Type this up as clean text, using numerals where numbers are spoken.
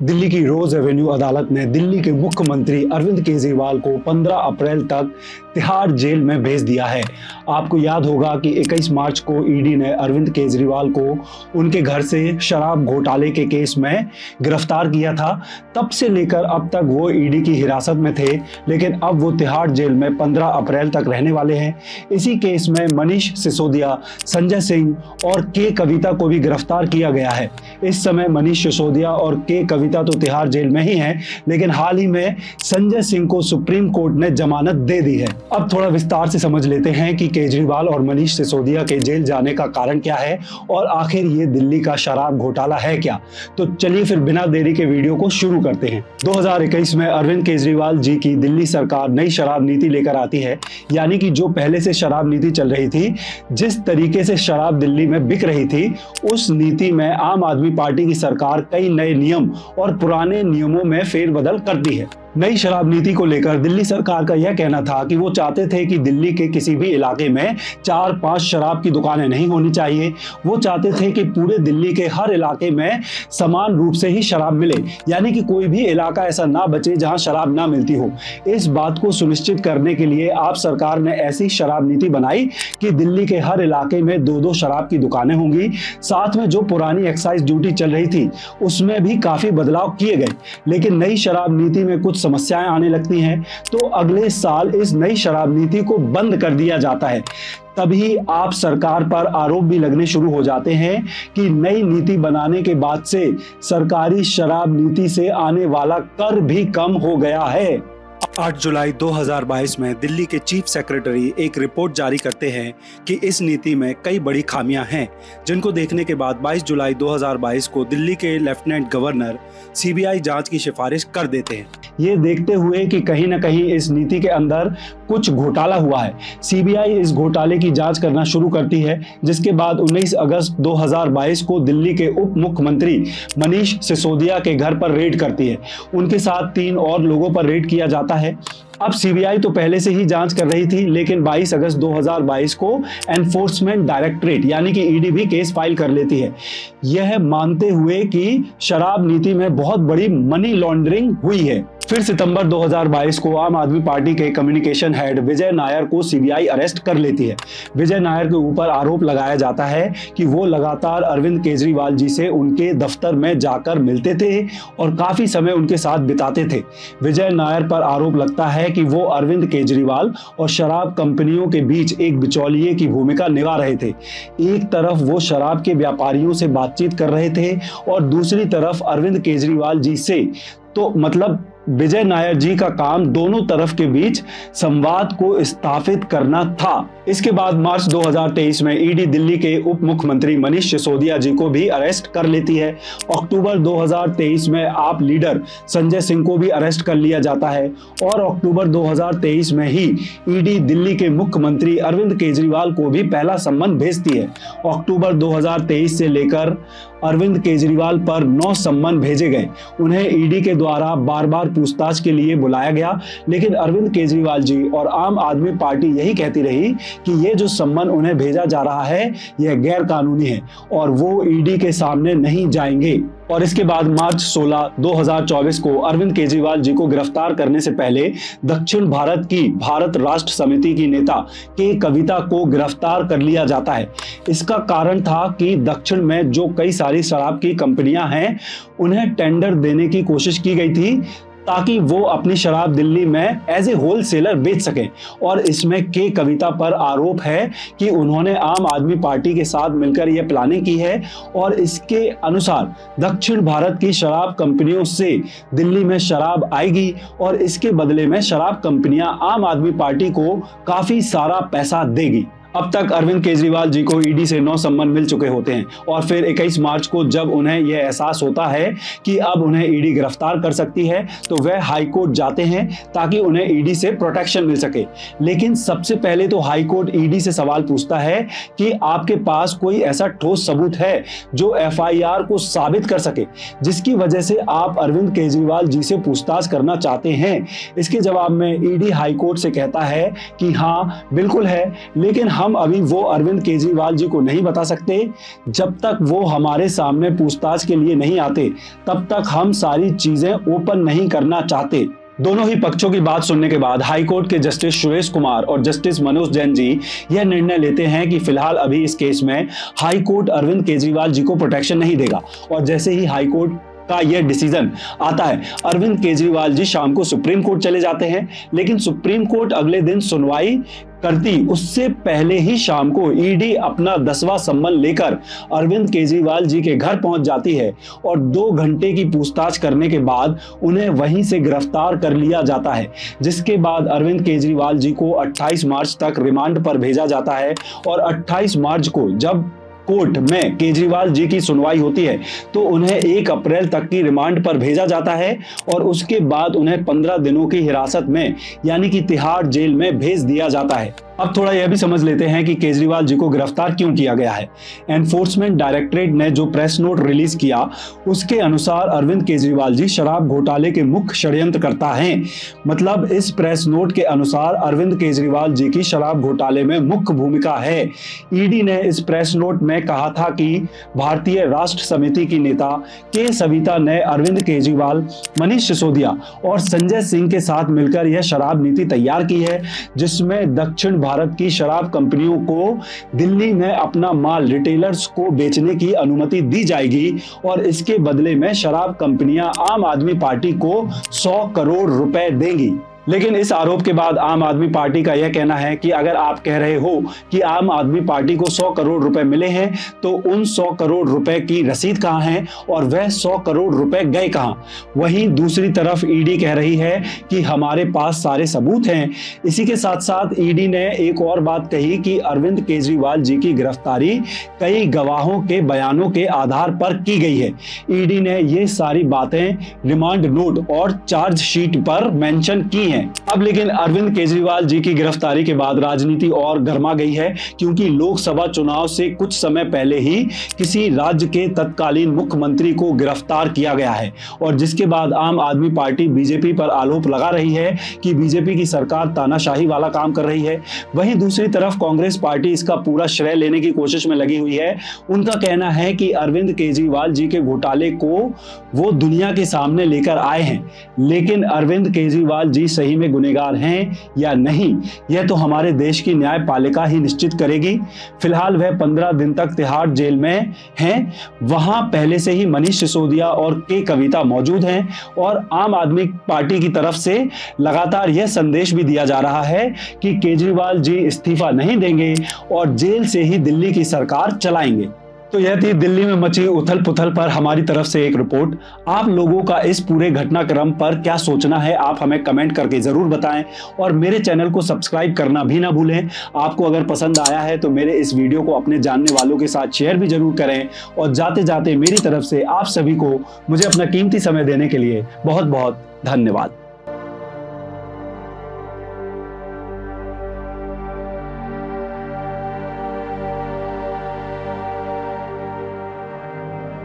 दिल्ली की रोज एवेन्यू अदालत ने दिल्ली के मुख्यमंत्री अरविंद केजरीवाल को 15 अप्रैल तक तिहाड़ जेल में भेज दिया है। आपको याद होगा कि 21 मार्च को ईडी ने अरविंद केजरीवाल को उनके घर से शराब घोटाले के केस में गिरफ्तार किया था। तब से लेकर अब तक वो ईडी की हिरासत में थे, लेकिन अब वो तिहाड़ जेल में 15 अप्रैल तक रहने वाले हैं। इसी केस में मनीष सिसोदिया, संजय सिंह और के कविता को भी गिरफ्तार किया गया है। इस समय मनीष सिसोदिया और के कविता तो तिहाड़ जेल में ही हैं, लेकिन हाल ही में संजय सिंह को सुप्रीम कोर्ट ने जमानत दे दी है। अब थोड़ा विस्तार से समझ लेते हैं कि केजरीवाल और मनीष सिसोदिया के जेल जाने का कारण क्या है और आखिर ये दिल्ली का शराब घोटाला है क्या। तो चलिए फिर बिना देरी के वीडियो को शुरू करते हैं। 2021 में अरविंद केजरीवाल जी की दिल्ली सरकार नई शराब नीति लेकर आती है, यानी कि जो पहले से शराब नीति चल रही थी, जिस तरीके से शराब दिल्ली में बिक रही थी, उस नीति में आम आदमी पार्टी की सरकार कई नए नियम और पुराने नियमों में फेरबदल करती है। नई शराब नीति को लेकर दिल्ली सरकार का यह कहना था कि वो चाहते थे कि दिल्ली के किसी भी इलाके में 4-5 शराब की दुकानें नहीं होनी चाहिए। वो चाहते थे कि पूरे दिल्ली के हर इलाके में समान रूप से ही शराब मिले, यानी कि कोई भी इलाका ऐसा ना बचे जहां शराब ना मिलती हो। इस बात को सुनिश्चित करने के लिए आप सरकार ने ऐसी शराब नीति बनाई कि दिल्ली के हर इलाके में 2-2 शराब की दुकानें होंगी। साथ में जो पुरानी एक्साइज ड्यूटी चल रही थी उसमें भी काफी बदलाव किए गए, लेकिन नई शराब नीति में कुछ समस्याएं आने लगती हैं, तो अगले साल इस नई शराब नीति को बंद कर दिया जाता है। तभी आप सरकार पर आरोप भी लगने शुरू हो जाते हैं कि नई नीति बनाने के बाद से सरकारी शराब नीति से आने वाला कर भी कम हो गया है। 8 जुलाई 2022 में दिल्ली के चीफ सेक्रेटरी एक रिपोर्ट जारी करते हैं कि इस नीति में कई बड़ी खामियां हैं, जिनको देखने के बाद 22 जुलाई 2022 को दिल्ली के लेफ्टिनेंट गवर्नर सीबीआई जांच की सिफारिश कर देते हैं। ये देखते हुए कि कहीं न कहीं इस नीति के अंदर कुछ घोटाला हुआ है, सीबीआई इस घोटाले की जांच करना शुरू करती है, जिसके बाद 19 अगस्त 2022 को दिल्ली के उप मुख्यमंत्री मनीष सिसोदिया के घर पर रेड करती है। उनके साथ 3 और लोगों पर रेड किया जाता है। अब सीबीआई तो पहले से ही जांच कर रही थी, लेकिन 22 अगस्त 2022 को एनफोर्समेंट डायरेक्टरेट यानी कि ईडी भी केस फाइल कर लेती है, यह मानते हुए कि शराब नीति में बहुत बड़ी मनी लॉन्ड्रिंग हुई है। फिर सितंबर 2022 को आम आदमी पार्टी के कम्युनिकेशन हेड विजय नायर को सीबीआई अरेस्ट कर लेती है। विजय नायर के ऊपर आरोप लगाया जाता है कि वो लगातार अरविंद केजरीवाल जी से उनके दफ्तर में जाकर मिलते थे और काफी समय उनके साथ बिताते थे। विजय नायर पर आरोप लगता है कि वो अरविंद केजरीवाल और शराब कंपनियों के बीच एक बिचौलिए की भूमिका निभा रहे थे। एक तरफ वो शराब के व्यापारियों से बातचीत कर रहे थे और दूसरी तरफ अरविंद केजरीवाल जी से, तो मतलब विजय नायर जी का काम दोनों तरफ के बीच संवाद को स्थापित करना था। इसके बाद मार्च 2023 में ईडी दिल्ली के उप मुख्यमंत्री मनीष सिसोदिया जी को भी अरेस्ट कर लेती है। अक्टूबर 2023 में आप लीडर संजय सिंह को भी अरेस्ट कर लिया जाता है और अक्टूबर 2023 में ही ईडी दिल्ली के मुख्यमंत्री अरविंद केजरीवाल को भी पहला सम्मन भेजती है। अक्टूबर 2023 से लेकर अरविंद केजरीवाल पर 9 सम्मन भेजे गए। उन्हें ईडी के द्वारा बार बार पूछताछ के लिए बुलाया गया, लेकिन अरविंद केजरीवाल जी और आम आदमी पार्टी यही कहती रही कि ये जो सम्मन उन्हें भेजा जा रहा है यह गैर कानूनी है और वो ईडी के सामने नहीं जाएंगे। और इसके बाद मार्च 16, 2024 को अरविंद केजरीवाल जी को गिरफ्तार करने से पहले दक्षिण भारत की भारत राष्ट्र समिति की नेता के कविता को गिरफ्तार कर लिया जाता है। इसका कारण था कि दक्षिण में जो कई सारी शराब की कंपनियां हैं, उन्हें टेंडर देने की कोशिश की गई थी ताकि वो अपनी शराब दिल्ली में एज ए होलसेलर बेच सकें। और इसमें के कविता पर आरोप है कि उन्होंने आम आदमी पार्टी के साथ मिलकर यह प्लानिंग की है और इसके अनुसार दक्षिण भारत की शराब कंपनियों से दिल्ली में शराब आएगी और इसके बदले में शराब कंपनियां आम आदमी पार्टी को काफी सारा पैसा देगी। अब तक अरविंद केजरीवाल जी को ईडी से 9 सम्मन मिल चुके होते हैं और फिर 21 मार्च को जब उन्हें यह एहसास होता है कि अब उन्हें ईडी गिरफ्तार कर सकती है, तो वह हाई कोर्ट जाते हैं ताकि उन्हें ईडी से प्रोटेक्शन मिल सके। लेकिन सबसे पहले तो हाई कोर्ट ईडी से सवाल पूछता है कि आपके पास कोई ऐसा ठोस सबूत है जो एफआईआर को साबित कर सके, जिसकी वजह से आप अरविंद केजरीवाल जी से पूछताछ करना चाहते हैं। इसके जवाब में ईडी हाई कोर्ट से कहता है कि हाँ बिल्कुल है, लेकिन हम हम अभी वो अरविंद केजरीवाल जी को नहीं बता सकते। जब तक वो हमारे सामने पूछताछ के लिए नहीं आते तब तक हम सारी चीजें ओपन नहीं करना चाहते। दोनों ही पक्षों की बात सुनने के बाद हाईकोर्ट के जस्टिस सुरेश कुमार और जस्टिस मनोज जैन जी यह निर्णय लेते हैं कि फिलहाल अभी इस केस में हाईकोर्ट अरविंद केजरीवाल जी को प्रोटेक्शन नहीं देगा। और जैसे ही हाईकोर्ट का यह डिसीजन आता है, अरविंद केजरीवाल जी शाम को सुप्रीम कोर्ट चले जाते हैं। लेकिन सुप्रीम कोर्ट अगले दिन सुनवाई करती उससे पहले ही शाम को ईडी अपना 10वां सम्मन लेकर अरविंद केजरीवाल जी के घर पहुंच जाती है और 2 घंटे की पूछताछ करने के बाद उन्हें वहीं से गिरफ्तार कर लिया जाता है। जिसके बाद अरविंद केजरीवाल जी को 28 मार्च तक रिमांड पर भेजा जाता है और 28 मार्च को जब कोर्ट में केजरीवाल जी की सुनवाई होती है तो उन्हें 1 अप्रैल तक की रिमांड पर भेजा जाता है और उसके बाद उन्हें 15 दिनों की हिरासत में यानी कि तिहाड़ जेल में भेज दिया जाता है। अब थोड़ा यह भी समझ लेते हैं कि केजरीवाल जी को गिरफ्तार क्यों किया गया है। एनफोर्समेंट डायरेक्टरेट ने जो प्रेस नोट रिलीज किया उसके अनुसार अरविंद केजरीवाल जी शराब घोटाले के मुख्य षड्यंत्रकर्ता हैं। मतलब इस प्रेस नोट के अनुसार अरविंद केजरीवाल जी की शराब घोटाले में मुख्य भूमिका है। ईडी ने इस प्रेस नोट में कहा था कि भारतीय राष्ट्र समिति की नेता के सविता ने अरविंद केजरीवाल, मनीष सिसोदिया और संजय सिंह के साथ मिलकर यह शराब नीति तैयार की है, जिसमें दक्षिण भारत की शराब कंपनियों को दिल्ली में अपना माल रिटेलर्स को बेचने की अनुमति दी जाएगी और इसके बदले में शराब कंपनियां आम आदमी पार्टी को 100 करोड़ रुपए देंगी। लेकिन इस आरोप के बाद आम आदमी पार्टी का यह कहना है कि अगर आप कह रहे हो कि आम आदमी पार्टी को 100 करोड़ रुपए मिले हैं तो उन 100 करोड़ रुपए की रसीद कहां है और वह 100 करोड़ रुपए गए कहां। वहीं दूसरी तरफ ईडी कह रही है कि हमारे पास सारे सबूत हैं। इसी के साथ साथ ईडी ने एक और बात कही कि अरविंद केजरीवाल जी की गिरफ्तारी कई गवाहों के बयानों के आधार पर की गई है। ईडी ने ये सारी बातें रिमांड नोट और चार्जशीट पर मेंशन की हैं। अब लेकिन अरविंद केजरीवाल जी की गिरफ्तारी के बाद राजनीति और गर्मा गई है, क्योंकि लोकसभा चुनाव से कुछ समय पहले ही किसी राज्य के तत्कालीन मुख्यमंत्री को गिरफ्तार किया गया है और जिसके बाद आम आदमी पार्टी बीजेपी पर आरोप लगा रही है कि बीजेपी की सरकार तानाशाही वाला काम कर रही है। वहीं दूसरी तरफ कांग्रेस पार्टी इसका पूरा श्रेय लेने की कोशिश में लगी हुई है। उनका कहना है कि अरविंद केजरीवाल जी के घोटाले को वो दुनिया के सामने लेकर आए हैं, लेकिन अरविंद केजरीवाल जी सही में गुनहगार हैं या नहीं यह तो हमारे देश की न्यायपालिका ही निश्चित करेगी। फिलहाल वह 15 दिन तक तिहाड़ जेल में हैं। वहां पहले से ही मनीष सिसोदिया और के कविता मौजूद हैं और आम आदमी पार्टी की तरफ से लगातार यह संदेश भी दिया जा रहा है कि केजरीवाल जी इस्तीफा नहीं देंगे और जेल से ही दिल्ली की सरकार चलाएंगे। तो यह थी दिल्ली में मची उथल पुथल पर हमारी तरफ से एक रिपोर्ट। आप लोगों का इस पूरे घटनाक्रम पर क्या सोचना है आप हमें कमेंट करके जरूर बताएं और मेरे चैनल को सब्सक्राइब करना भी ना भूलें। आपको अगर पसंद आया है तो मेरे इस वीडियो को अपने जानने वालों के साथ शेयर भी जरूर करें और जाते जाते मेरी तरफ से आप सभी को मुझे अपना कीमती समय देने के लिए बहुत बहुत धन्यवाद।